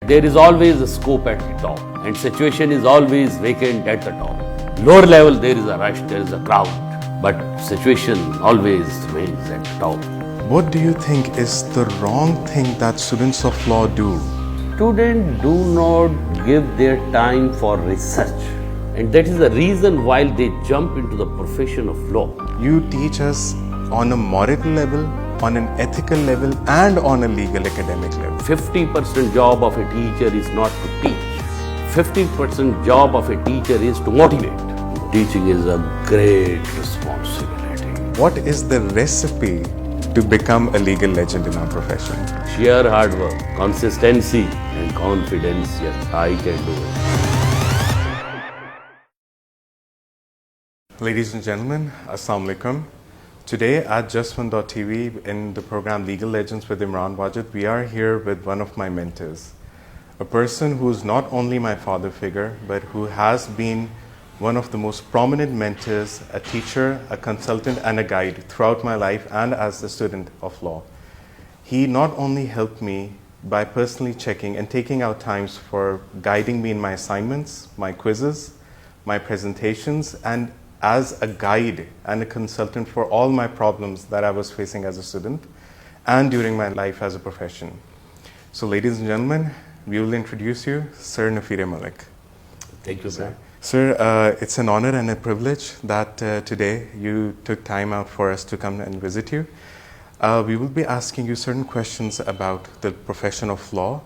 there is always a scope at the top, and situation is always vacant at the top. Lower level, there is a rush, there is a crowd, but situation always remains at the top. What do you think is the wrong thing that students of law do? Students do not give their time for research, and that is the reason why they jump into the profession of law. You teach us on a moral level, on an ethical level, and on a legal academic level. 50% job of a teacher is not to teach. 50% job of a teacher is to motivate. Teaching is a great responsibility. What is the recipe to become a legal legend in our profession? Sheer hard work, consistency, and confidence. Yes, I can do it. Ladies and gentlemen, Assalamu Alaikum. Today at JustOne.tv in the program Legal Legends with Imran Wajid, we are here with one of my mentors, a person who is not only my father figure, but who has been one of the most prominent mentors, a teacher, a consultant, and a guide throughout my life and as a student of law. He not only helped me by personally checking and taking out times for guiding me in my assignments, my quizzes, my presentations, and as a guide and a consultant for all my problems that I was facing as a student and during my life as a profession. So ladies and gentlemen, we will introduce you, Sir Nafir Malik. Thank you, sir. Sir, it's an honor and a privilege that today you took time out for us to come and visit you. We will be asking you certain questions about the profession of law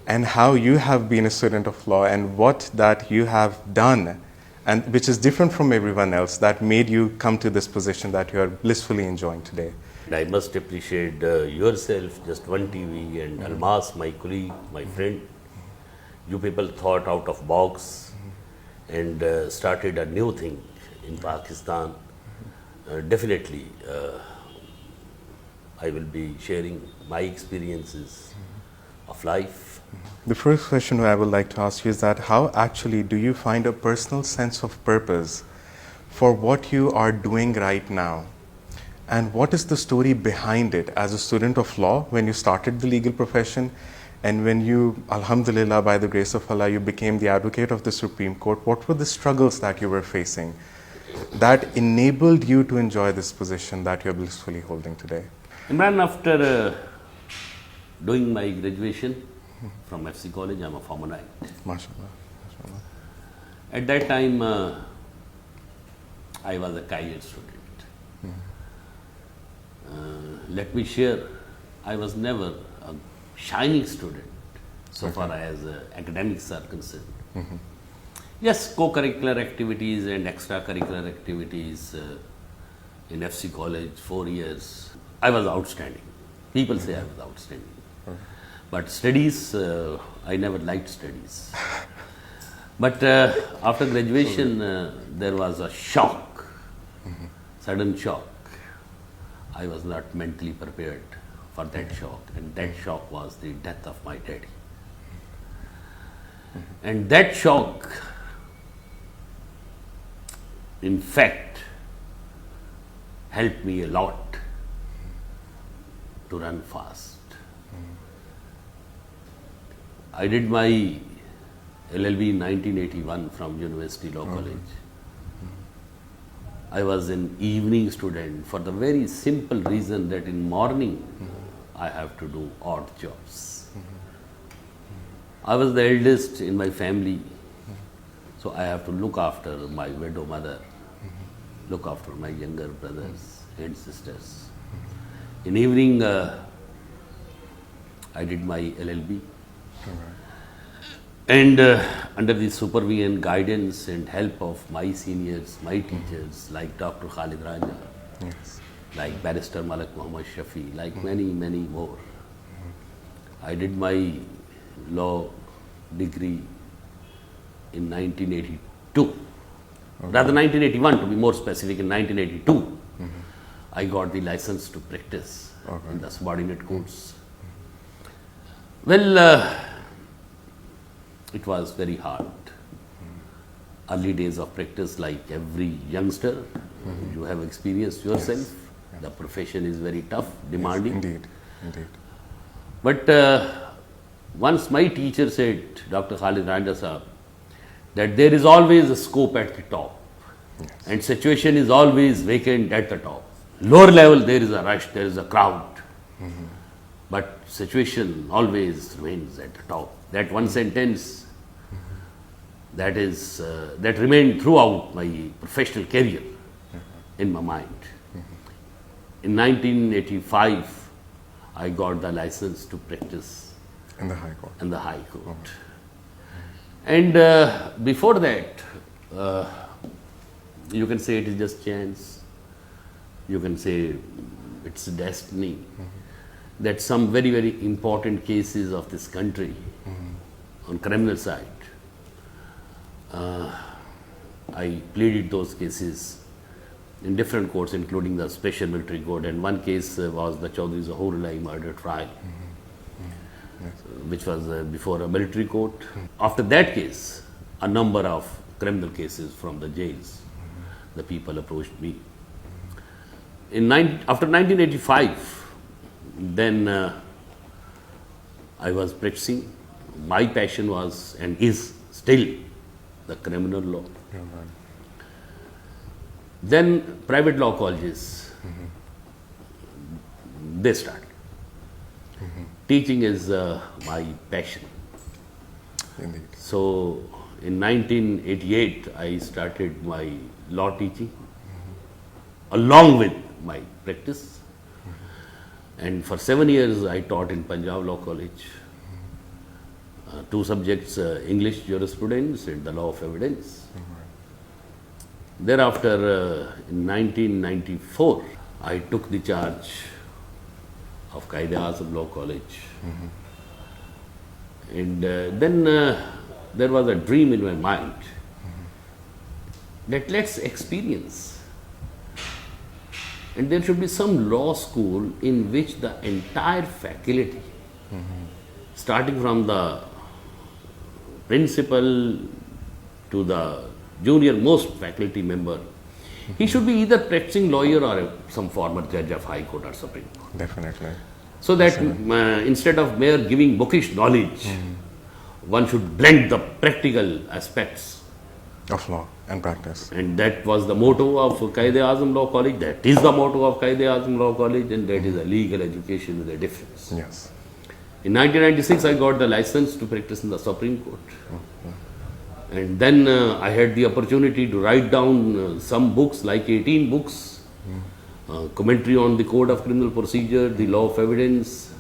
and how you have been a student of law and what that you have done, and which is different from everyone else, that made you come to this position that you are blissfully enjoying today. I must appreciate yourself, Just One TV, and Almas, my colleague, my friend. You people thought out of box and started a new thing in Pakistan. Definitely, I will be sharing my experiences of life. The first question I would like to ask you is that how actually do you find a personal sense of purpose for what you are doing right now? And what is the story behind it as a student of law when you started the legal profession, and when you, alhamdulillah, by the grace of Allah, you became the advocate of the Supreme Court? What were the struggles that you were facing that enabled you to enjoy this position that you're blissfully holding today? Imran, after doing my graduation from FC College, I'm a former knight. MashaAllah. MashaAllah. At that time, I was a career student. Let me share, I was never a shining student so far as academics are concerned. Yes, co-curricular activities and extracurricular activities in FC College, 4 years, I was outstanding. People say I was outstanding. But studies, I never liked studies. But after graduation, there was a shock, sudden shock. I was not mentally prepared for that shock, and that shock was the death of my daddy. And that shock, in fact, helped me a lot to run fast. I did my LLB in 1981 from University Law College. I was an evening student for the very simple reason that in morning I have to do odd jobs. I was the eldest in my family, so I have to look after my widow mother, look after my younger brothers and sisters. In evening, I did my LLB. And under the supervision, guidance and help of my seniors, my teachers like Dr. Khalid Raja, like Barrister Malik Muhammad Shafi, like many, many more. I did my law degree in 1982. Rather 1981 to be more specific, in 1982. I got the license to practice in the subordinate courts. Well, it was very hard. Early days of practice, like every youngster, you have experienced yourself. Yes. The profession is very tough, demanding. Yes, indeed. But Once my teacher said, Dr. Khalid Randa Sahab, that there is always a scope at the top, and situation is always vacant at the top. Lower level, there is a rush, there is a crowd, but situation always remains at the top. That one sentence, that remained throughout my professional career in my mind. In 1985, I got the license to practice In the High Court. in the High Court. And before that, you can say it is just chance. You can say it's destiny. That some very, very important cases of this country on criminal side, I pleaded those cases in different courts, including the Special Military Court. And one case was the Chaudhry Zahurullah murder trial, which was before a military court. After that case, a number of criminal cases from the jails, the people approached me. After 1985, then I was practicing. My passion was and is still the criminal law. Yeah, right. Then private law colleges, they started. Teaching is my passion. Indeed. So in 1988, I started my law teaching along with my practice. And for 7 years, I taught in Punjab Law College. Two subjects, English jurisprudence and the law of evidence. Thereafter, in 1994, I took the charge of Quaid-e-Azam Law College. And then there was a dream in my mind that let's experience. And there should be some law school in which the entire faculty, starting from the principal to the junior most faculty member, he should be either practicing lawyer or some former judge of High Court or Supreme Court. Definitely. So that instead of mere giving bookish knowledge, one should blend the practical aspects. Of law and practice. And that was the motto of Quaid-e-Azam Law College. That is the motto of Quaid-e-Azam Law College, and that is a legal education with a difference. Yes. In 1996, I got the license to practice in the Supreme Court. And then I had the opportunity to write down some books, like 18 books, commentary on the Code of Criminal Procedure, the Law of Evidence,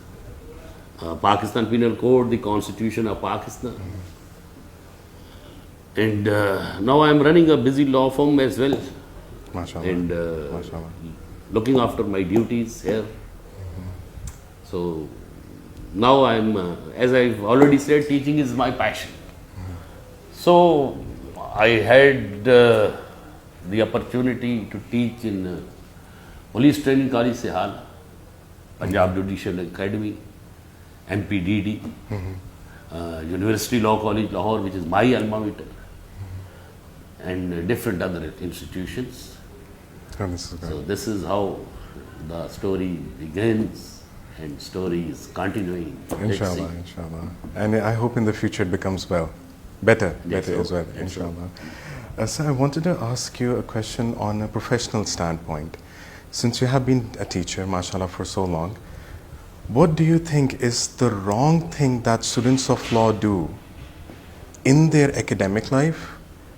Pakistan Penal Code, the Constitution of Pakistan. And now I am running a busy law firm as well, MashaAllah. and MashaAllah. looking after my duties here. So now I am, as I've already said, teaching is my passion. So I had the opportunity to teach in Police Training College, Sehal, Punjab Judicial Academy, MPDD, University Law College, Lahore, which is my alma mater, and different other institutions. Oh, this is good. So this is how the story begins, and story is continuing. Let's see. Inshallah, inshallah. And I hope in the future it becomes better Yes, as well, yes, sir. inshallah. So I wanted to ask you a question on a professional standpoint. Since you have been a teacher, mashallah, for so long, what do you think is the wrong thing that students of law do in their academic life,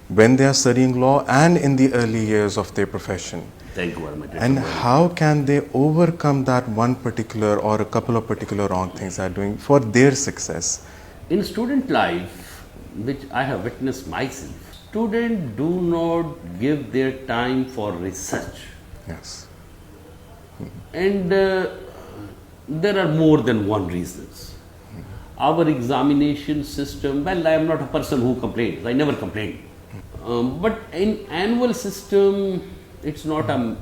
when they are studying law, and in the early years of their profession? Thank you very much. And how can they overcome that one particular or a couple of particular wrong things they are doing for their success? In student life, which I have witnessed myself, students do not give their time for research. Yes. And there are more than one reasons. Our examination system, well, I am not a person who complains. I never complain. But in annual system, it's not a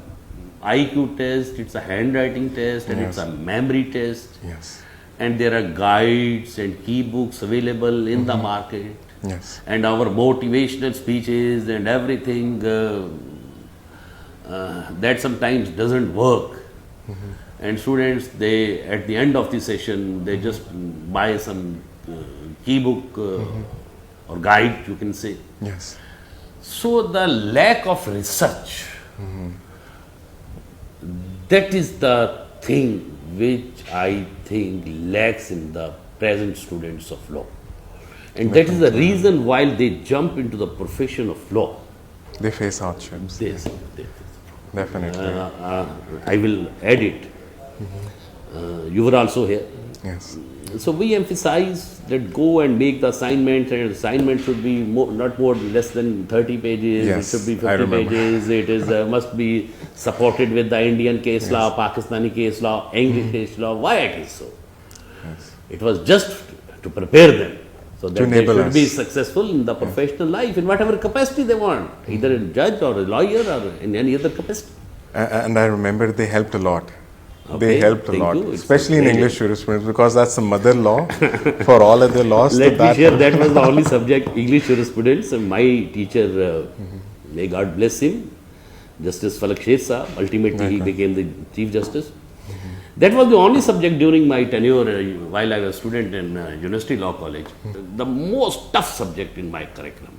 IQ test, it's a handwriting test, and Yes. it's a memory test. Yes. And there are guides and key books available in the market. Yes. And our motivational speeches and everything that sometimes doesn't work. And students, they at the end of the session, they just buy some key book or guide, you can say. Yes. So the lack of research, that is the thing which I think lacks in the present students of law. And that is the reason while they jump into the profession of law, They face hardships. they Definitely. I will add it. You were also here. Yes. So we emphasize that go and make the assignment, and assignment should be not more less than 30 pages. Yes, it should be I 50 remember. pages. It is must be supported with the Indian case law, Pakistani case law, English case law. Why it is so? Yes. It was just to prepare them so that they enable should be us. successful in the professional life in whatever capacity they want, either a judge or a lawyer or in any other capacity. And I remember they helped a lot. Okay, They helped a thank lot, you. It's especially in very- English jurisprudence, because that's the mother law for all other laws. so Let me that share, that was the only subject, English jurisprudence. And my teacher, may God bless him, Justice Falak Sheth Saab, ultimately he became the Chief Justice. That was the only subject during my tenure while I was a student in University Law College. The most tough subject in my curriculum.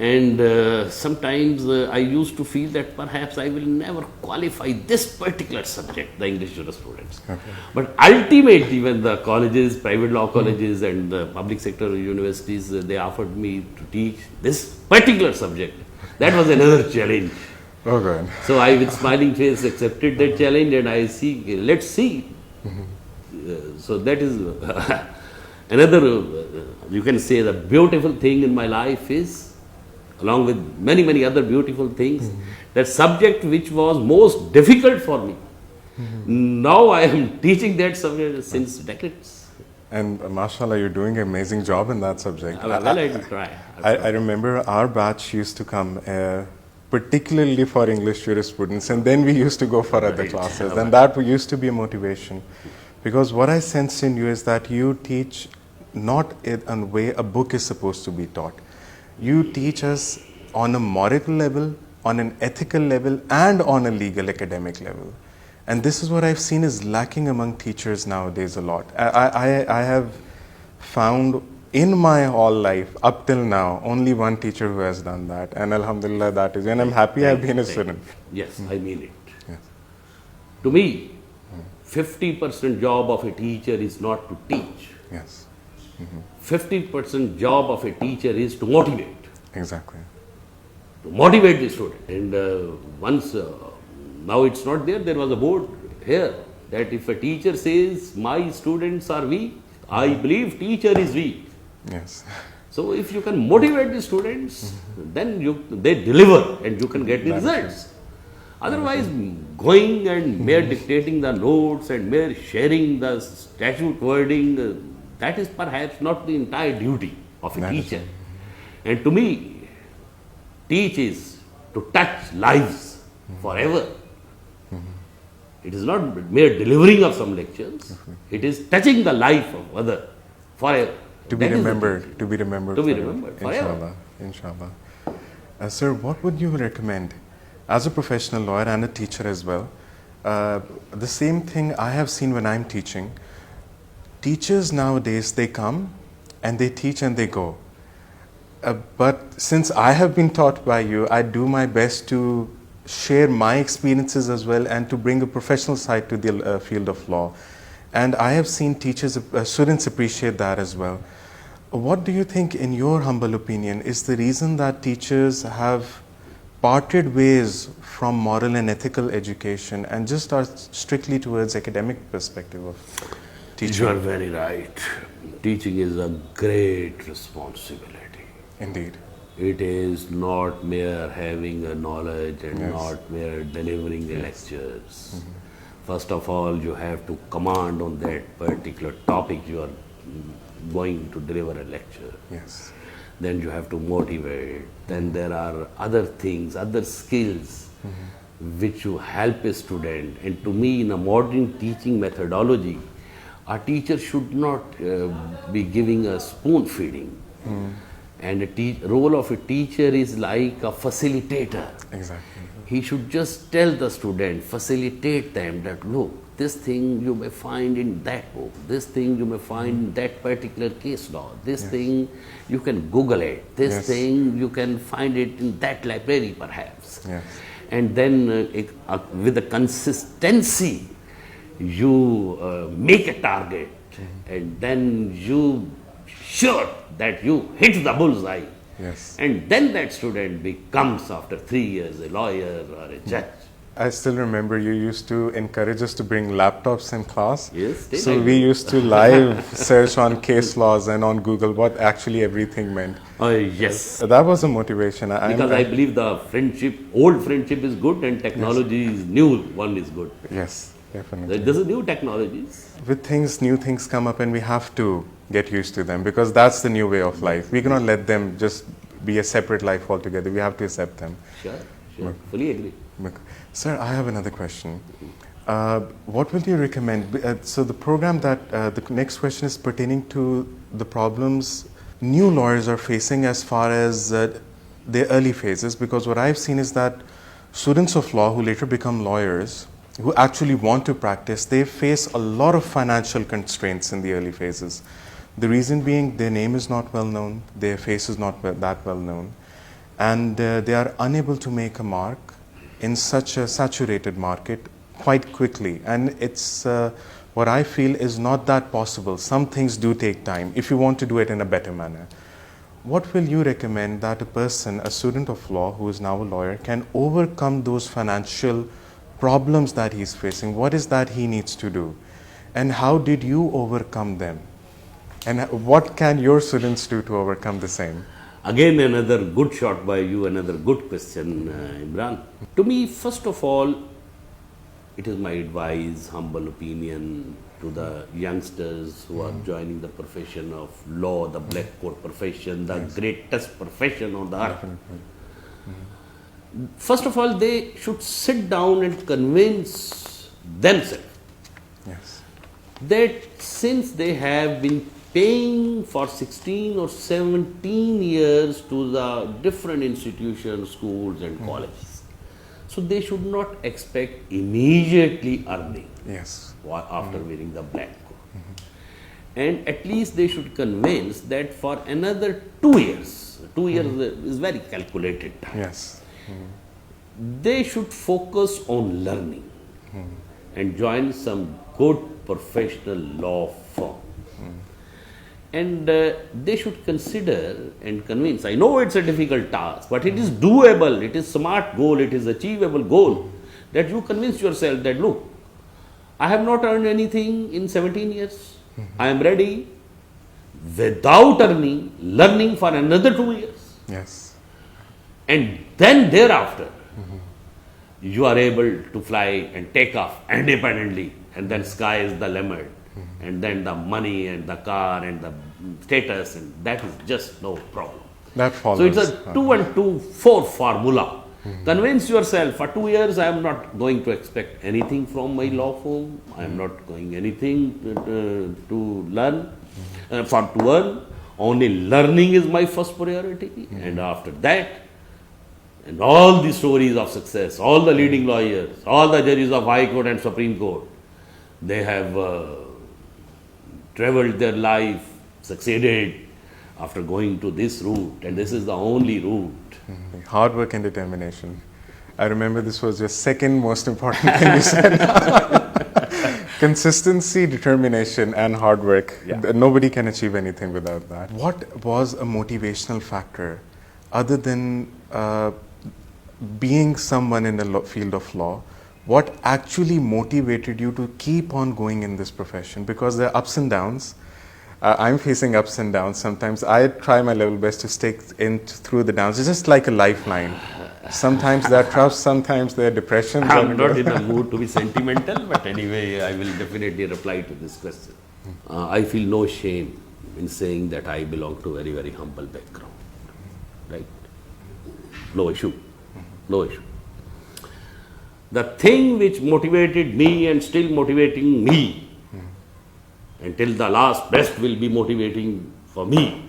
And sometimes I used to feel that perhaps I will never qualify this particular subject, the English jurisprudence. But ultimately, when the colleges, private law colleges and the public sector universities, they offered me to teach this particular subject. That was another challenge. Oh, good. So I, with smiling face, accepted that challenge, and I see, let's see. So that is another, you can say, the beautiful thing in my life is, along with many, many other beautiful things, that subject which was most difficult for me. Now I am teaching that subject since decades. And mashallah, you're doing an amazing job in that subject. Well, I will try. I remember our batch used to come particularly for English jurisprudence, and then we used to go for other classes, and that used to be a motivation. Because what I sensed in you is that you teach not in a way a book is supposed to be taught. You teach us on a moral level, on an ethical level, and on a legal academic level. And this is what I've seen is lacking among teachers nowadays a lot. I have found in my whole life, up till now, only one teacher who has done that. And alhamdulillah, that is. And I'm happy I've been a student. Yes, I mean it. Yes. To me, 50% job of a teacher is not to teach. Yes, 50% job of a teacher is to motivate. exactly. To motivate the student. And once, now it's not there, there was a board here that if a teacher says, my students are weak, I believe teacher is weak. Yes. So if you can motivate the students, then they deliver and you can get the results. Otherwise, going and mere dictating the notes and mere sharing the statute wording, that is perhaps not the entire duty of a That is teacher. And to me, teach is to touch lives forever. It is not mere delivering of some lectures. It is touching the life of other forever. To be That is the remembered. teaching. To be remembered. To be forever. remembered forever. Inshallah. Inshallah. Sir, what would you recommend as a professional lawyer and a teacher as well? The same thing I have seen when I'm teaching. Teachers nowadays, they come and they teach and they go. But since I have been taught by you, I do my best to share my experiences as well and to bring a professional side to the field of law. And I have seen teachers, students appreciate that as well. What do you think, in your humble opinion, is the reason that teachers have parted ways from moral and ethical education and just are strictly towards academic perspective of teaching? You are very right. Teaching is a great responsibility. Indeed. It is not mere having a knowledge and Yes. not mere delivering the lectures. First of all, you have to command on that particular topic you are going to deliver a lecture. Yes. Then you have to motivate. Then there are other things, other skills which you help a student. And to me, in a modern teaching methodology, a teacher should not be giving a spoon feeding. And the role of a teacher is like a facilitator. Exactly. He should just tell the student, facilitate them that, look, this thing you may find in that book, this thing you may find in that particular case law, this Yes. thing you can Google it, this Yes. thing you can find it in that library perhaps. Yes. And then with the consistency, you make a target, and then you sure that you hit the bullseye. Yes. And then that student becomes, after 3 years, a lawyer or a judge. I still remember you used to encourage us to bring laptops in class. Yes, still So I we do. used to live search on case laws and on Google what actually everything meant. Oh, yes. So that was a motivation. Because I believe the friendship, old friendship is good and technology is new, one is good. Yes, definitely. There's a new technologies. With things, new things come up and we have to get used to them because that's the new way of life. We cannot let them just be a separate life altogether. We have to accept them. Sure, fully agree. Sir, I have another question. What will you recommend? So the program that, the next question is pertaining to the problems new lawyers are facing as far as their early phases, because what I've seen is that students of law who later become lawyers, who actually want to practice, they face a lot of financial constraints in the early phases. The reason being their name is not well known, their face is not that well known, and they are unable to make a mark in such a saturated market quite quickly. And it's what I feel is not that possible. Some things do take time if you want to do it in a better manner. What will you recommend that a person, a student of law who is now a lawyer, can overcome those financial problems that he's facing? What is that he needs to do? And how did you overcome them? And what can your students do to overcome the same? Again, another good shot by you, another good question, Imran. To me, first of all, it is my advice, humble opinion to the youngsters who are joining the profession of law, the black coat profession, the greatest profession on the earth. First of all, they should sit down and convince themselves Yes. that since they have been paying for 16 or 17 years to the different institutions, schools and colleges, so they should not expect immediately earning Yes. after wearing the black coat. And at least they should convince that for another 2 years, 2 years is very calculated time, Yes. they should focus on learning and join some good professional law firm. And they should consider and convince. I know it's a difficult task, but it is doable, it is smart goal, it is achievable goal, that you convince yourself that, look, I have not earned anything in 17 years. I am ready without earning, learning for another 2 years. Yes. And then thereafter, you are able to fly and take off independently, and then sky is the limit. And then the money and the car and the status, and that is just no problem. That follows. So it's a 2 and 2, 4 formula. Convince yourself, for 2 years I am not going to expect anything from my law firm. I am not going anything to learn, to earn. Only learning is my first priority. And after that, and all the stories of success, all the leading lawyers, all the judges of High Court and Supreme Court, they have traveled their life, succeeded after going to this route, and this is the only route. Hard work and determination. I remember this was your second most important thing you said. Consistency, determination, and hard work. Yeah. Nobody can achieve anything without that. What was a motivational factor other than being someone in the field of law? What actually motivated you to keep on going in this profession? Because there are ups and downs. I'm facing ups and downs. Sometimes I try my level best to stick in through the downs. It's just like a lifeline. Sometimes there are troughs, sometimes there are depressions. I'm not in the mood to be sentimental, but anyway, I will definitely reply to this question. I feel no shame in saying that I belong to a very, very humble background. Right? No issue. No issue. The thing which motivated me and still motivating me, until the last breath will be motivating for me,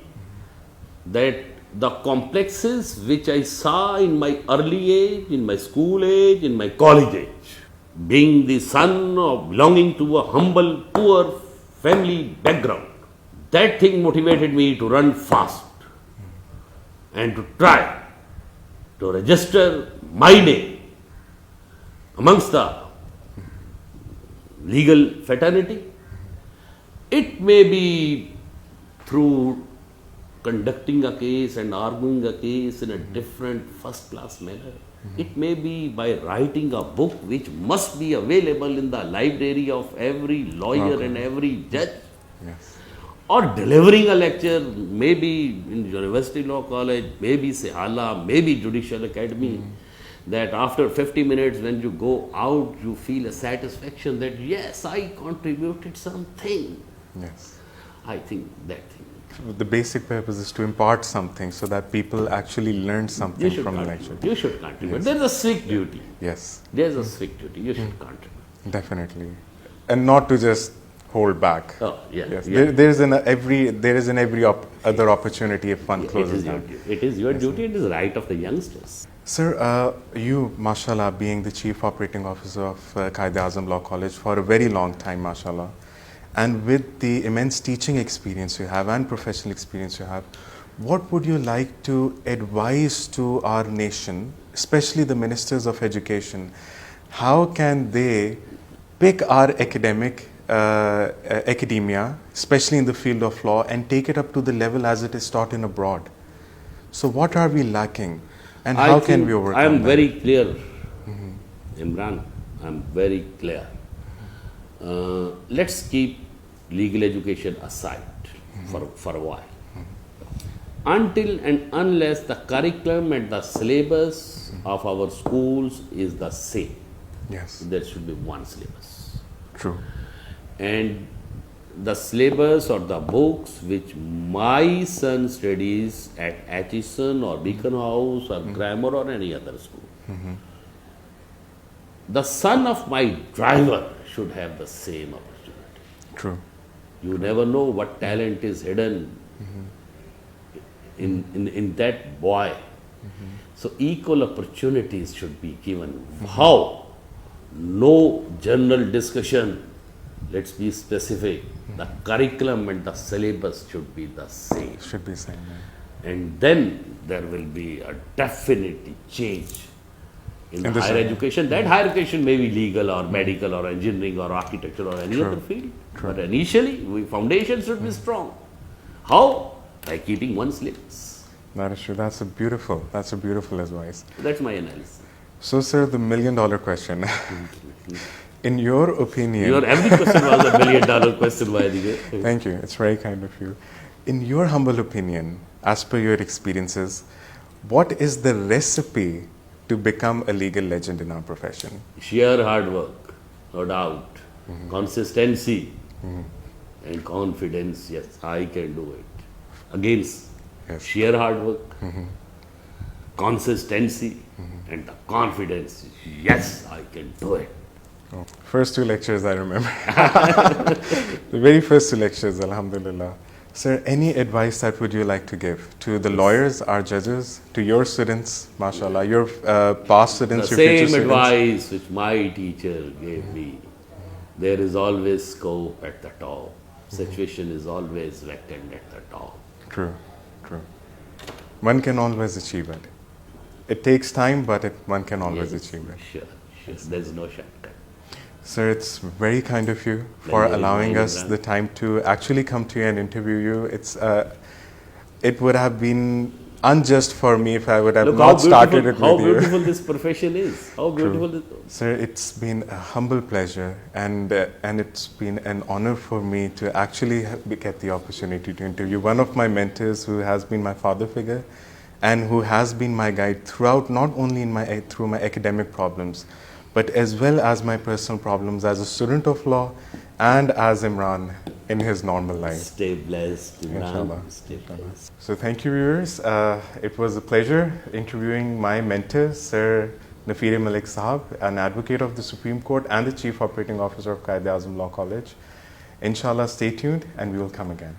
that the complexes which I saw in my early age, in my school age, in my college age, being the son of belonging to a humble, poor family background, that thing motivated me to run fast and to try to register my name amongst the legal fraternity. It may be through conducting a case and arguing a case in a different first-class manner. It may be by writing a book which must be available in the library of every lawyer and every judge. Yes. Or delivering a lecture, maybe in University Law College, maybe Sehala, maybe Judicial Academy, that after 50 minutes when you go out, you feel a satisfaction that yes, I contributed something. Yes. I think that thing. The basic purpose is to impart something so that people actually learn something from the lecture. You should contribute. Yes. There is a strict duty. Yes. There is a strict duty. You should contribute. Definitely. And not to just hold back. Oh, yeah. Yes. Yeah. There is in every other opportunity if one It closes is your down. duty. It is your duty. It is right of the youngsters. Sir, you, mashallah, being the Chief Operating Officer of Quaid-e-Azam Law College for a very long time, mashallah, and with the immense teaching experience you have and professional experience you have, what would you like to advise to our nation, especially the ministers of education? How can they pick our academia, especially in the field of law, and take it up to the level as it is taught in abroad? So what are we lacking? And how can we overcome I am that? very clear, Imran. I am very clear. Let's keep legal education aside for a while. Until and unless the curriculum and the syllabus of our schools is the same, Yes, there should be one syllabus. true. And the syllabus or the books which my son studies at Atchison or Beacon House or Grammar or any other school, the son of my driver should have the same opportunity. True. You never know what talent is hidden in that boy. So equal opportunities should be given. How? No general discussion. Let's be specific. The curriculum and the syllabus should be the same. Should be same. Yeah. And then there will be a definite change in In the the higher same- education. That higher education may be legal or medical or engineering or architecture or any True. other field. True. But initially, foundation should be strong. How? By keeping one syllabus. That is true. That's a beautiful advice. That's my analysis. So, sir, the $1 million question. In your opinion, Your every question was $1 million question, by the way. thank you. It's very kind of you. In your humble opinion, as per your experiences, what is the recipe to become a legal legend in our profession? Sheer hard work, no doubt. Consistency and confidence. Yes, I can do it. Again, Yes. sheer hard work, consistency, and the confidence. Yes, I can do it. Oh, first 2 lectures I remember. The very first 2 lectures, alhamdulillah. Sir, any advice that would you like to give to the lawyers, our judges, to your students, mashallah, your past students, The your future same students? advice which my teacher gave me. There is always scope at the top. Situation is always vacant at the top. True, true. One can always achieve it. It takes time, but one can always Yes, achieve it. Sure. There's no shortcut. Sir, it's very kind of you for Very, very allowing kind, us Imran. the time to actually come to you and interview you. It would have been unjust for me if I would have Look not started it how with you. beautiful this profession is. How beautiful this. Sir, it's been a humble pleasure, and it's been an honor for me to actually get the opportunity to interview one of my mentors who has been my father figure and who has been my guide throughout, not only through my academic problems, but as well as my personal problems as a student of law and as Imran in his normal life. Stay blessed, Inshallah. Imran. Stay blessed. So thank you, viewers. It was a pleasure interviewing my mentor, Sir Nafir Malik Sahab, an advocate of the Supreme Court and the Chief Operating Officer of Quaid-e-Azam Law College. Inshallah, stay tuned and we will come again.